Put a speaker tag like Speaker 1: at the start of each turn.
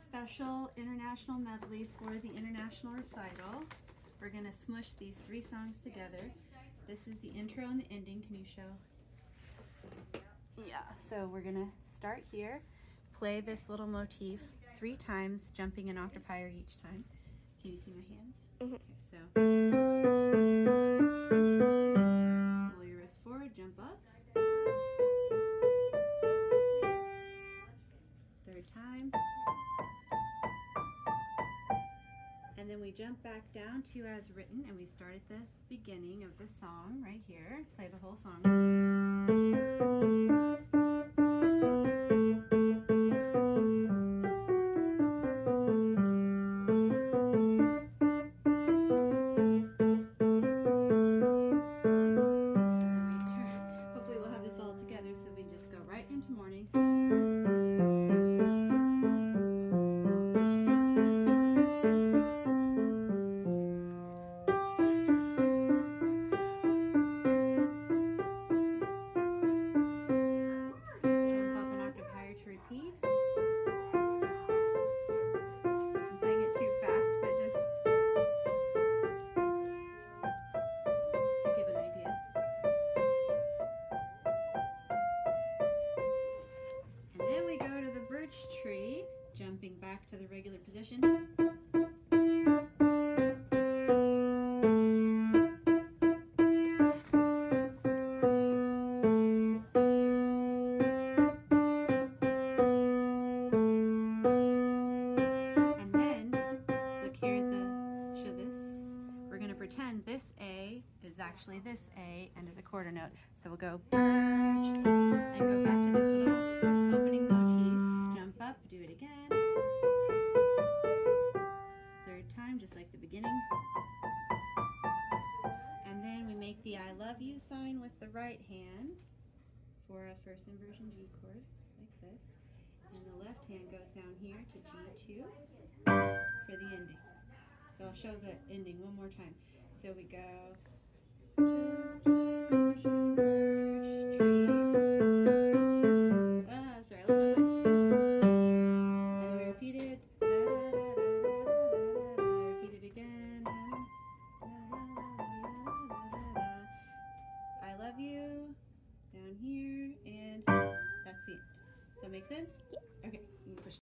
Speaker 1: special international medley for the international recital. We're gonna smush these 3 songs together. This is the intro and the ending. Can you show? Yeah, so we're gonna start here, play this little motif 3 times, jumping an octave higher each time. Can you see my hands?
Speaker 2: Mm-hmm.
Speaker 1: Okay, so roll your wrist forward, jump up. 3rd time. And then we jump back down to as written, and we start at the beginning of the song right here. Play the whole song. Hopefully we'll have this all together so we just go right into morning. To repeat. I'm playing it too fast, but just to give an idea. And then we go to the birch tree, jumping back to the regular position. Pretend this A is actually this A and is a quarter note. So we'll go birch and go back to this little opening motif. Jump up, do it again. 3rd time, just like the beginning. And then we make the I love you sign with the right hand for a first inversion G chord, like this. And the left hand goes down here to G2 for the ending. So I'll show the ending one more time. So we go. Sorry, I lost my place. And then we repeat it. Repeat it again. I love you. Down here, and that's the end. Does that make sense?
Speaker 2: Yeah.